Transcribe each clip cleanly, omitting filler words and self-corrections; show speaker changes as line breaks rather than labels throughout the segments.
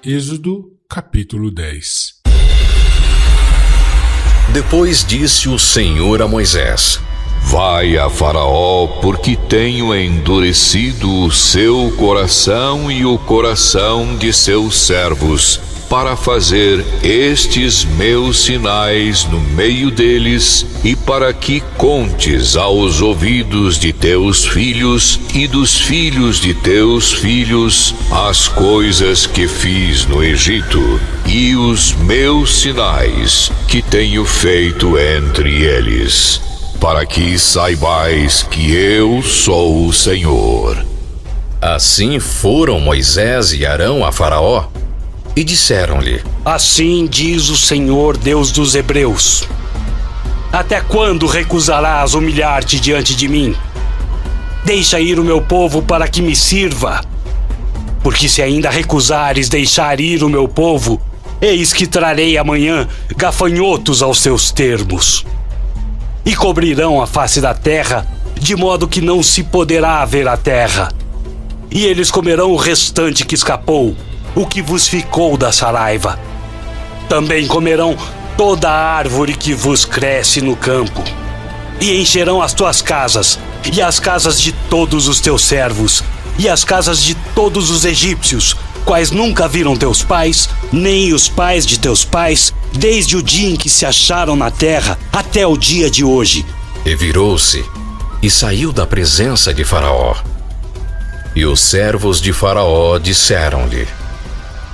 Êxodo, capítulo 10.
Depois disse o Senhor a Moisés:
Vai a Faraó, porque tenho endurecido o seu coração e o coração de seus servos, para fazer estes meus sinais no meio deles, e para que contes aos ouvidos de teus filhos e dos filhos de teus filhos as coisas que fiz no Egito, e os meus sinais que tenho feito entre eles, para que saibais que eu sou o Senhor.
Assim foram Moisés e Arão a Faraó e disseram-lhe:
Assim diz o Senhor, Deus dos Hebreus: Até quando recusarás humilhar-te diante de mim? Deixa ir o meu povo para que me sirva. Porque se ainda recusares deixar ir o meu povo, eis que trarei amanhã gafanhotos aos seus termos. E cobrirão a face da terra, de modo que não se poderá ver a terra. E eles comerão o restante que escapou, o que vos ficou da saraiva. Também comerão toda a árvore que vos cresce no campo. E encherão as tuas casas, e as casas de todos os teus servos, e as casas de todos os egípcios, quais nunca viram teus pais, nem os pais de teus pais, desde o dia em que se acharam na terra até o dia de hoje.
E virou-se e saiu da presença de Faraó. E os servos de Faraó disseram-lhe: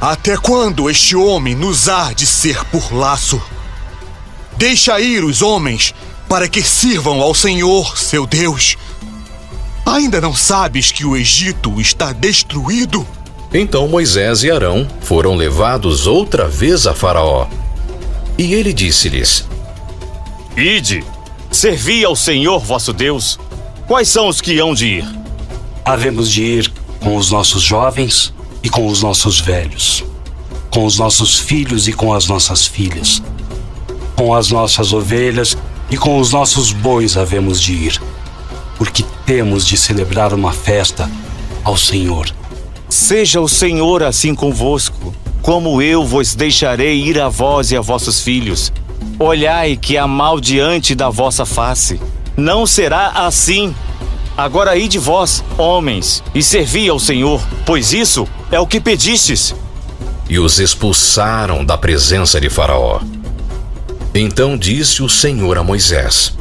Até quando este homem nos há de ser por laço? Deixa ir os homens para que sirvam ao Senhor, seu Deus. Ainda não sabes que o Egito está destruído?
Então Moisés e Arão foram levados outra vez a Faraó. E ele disse-lhes:
Ide, servi ao Senhor vosso Deus. Quais são os que hão de ir?
Havemos de ir com os nossos jovens e com os nossos velhos, com os nossos filhos e com as nossas filhas, com as nossas ovelhas e com os nossos bois havemos de ir, porque temos de celebrar uma festa ao Senhor.
Seja o Senhor assim convosco, como eu vos deixarei ir a vós e a vossos filhos. Olhai que há mal diante da vossa face. Não será assim. Agora ide vós, homens, e servi ao Senhor, pois isso é o que pedistes.
E os expulsaram da presença de Faraó. Então disse o Senhor a Moisés: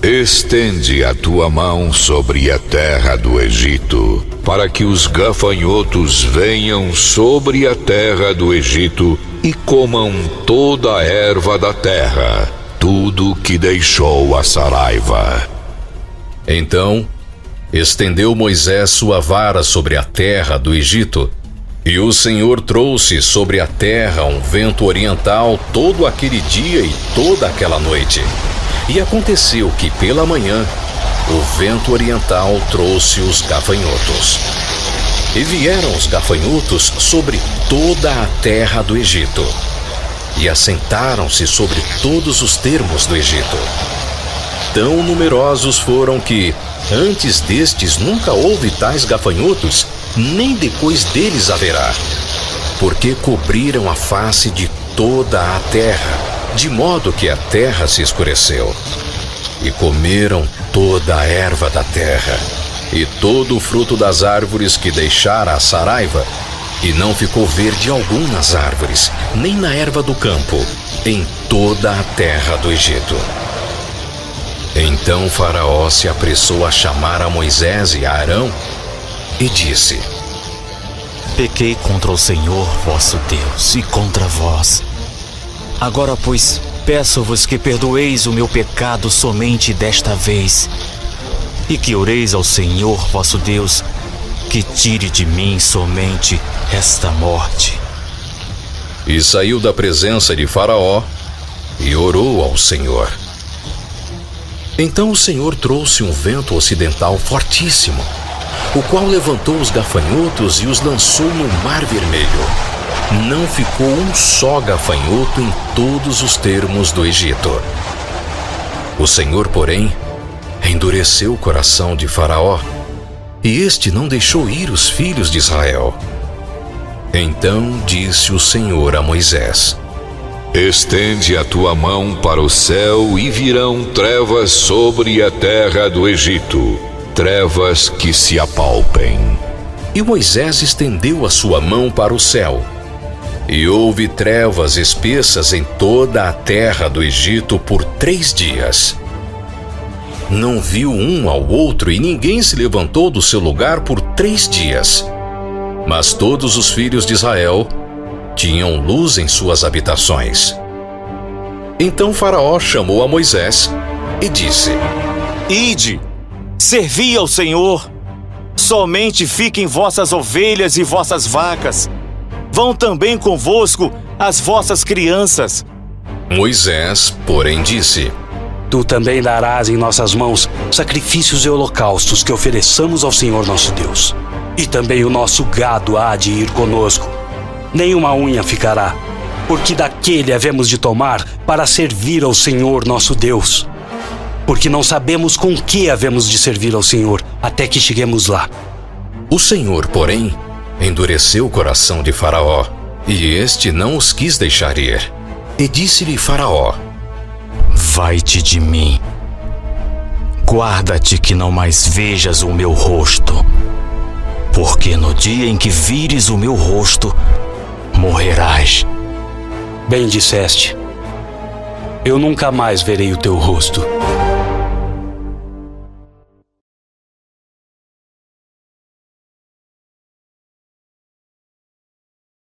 Estende a tua mão sobre a terra do Egito, para que os gafanhotos venham sobre a terra do Egito e comam toda a erva da terra, tudo que deixou a saraiva.
Então estendeu Moisés sua vara sobre a terra do Egito, e o Senhor trouxe sobre a terra um vento oriental todo aquele dia e toda aquela noite. E aconteceu que pela manhã o vento oriental trouxe os gafanhotos. E vieram os gafanhotos sobre toda a terra do Egito, e assentaram-se sobre todos os termos do Egito. Tão numerosos foram que, antes destes nunca houve tais gafanhotos, nem depois deles haverá, porque cobriram a face de toda a terra, de modo que a terra se escureceu. E comeram toda a erva da terra, e todo o fruto das árvores que deixara a saraiva, e não ficou verde algum nas árvores, nem na erva do campo, em toda a terra do Egito. Então Faraó se apressou a chamar a Moisés e a Arão e disse:
Pequei contra o Senhor vosso Deus e contra vós. Agora, pois, peço-vos que perdoeis o meu pecado somente desta vez, e que oreis ao Senhor vosso Deus, que tire de mim somente esta morte.
E saiu da presença de Faraó e orou ao Senhor. Então o Senhor trouxe um vento ocidental fortíssimo, o qual levantou os gafanhotos e os lançou no Mar Vermelho. Não ficou um só gafanhoto em todos os termos do Egito. O Senhor, porém, endureceu o coração de Faraó, e este não deixou ir os filhos de Israel. Então disse o Senhor a Moisés:
Estende a tua mão para o céu e virão trevas sobre a terra do Egito, trevas que se apalpem.
E Moisés estendeu a sua mão para o céu. E houve trevas espessas em toda a terra do Egito por 3 dias. Não viu um ao outro e ninguém se levantou do seu lugar por 3 dias. Mas todos os filhos de Israel tinham luz em suas habitações. Então Faraó chamou a Moisés e disse:
Ide, servi ao Senhor. Somente fiquem vossas ovelhas e vossas vacas. Vão também convosco as vossas crianças.
Moisés, porém, disse:
Tu também darás em nossas mãos sacrifícios e holocaustos que ofereçamos ao Senhor nosso Deus. E também o nosso gado há de ir conosco. Nenhuma unha ficará, porque daquele havemos de tomar para servir ao Senhor nosso Deus. Porque não sabemos com que havemos de servir ao Senhor até que cheguemos lá.
O Senhor, porém, endureceu o coração de Faraó, e este não os quis deixar ir. E disse-lhe Faraó:
Vai-te de mim. Guarda-te que não mais vejas o meu rosto. Porque no dia em que vires o meu rosto, morrerás.
Bem disseste. Eu nunca mais verei o teu rosto.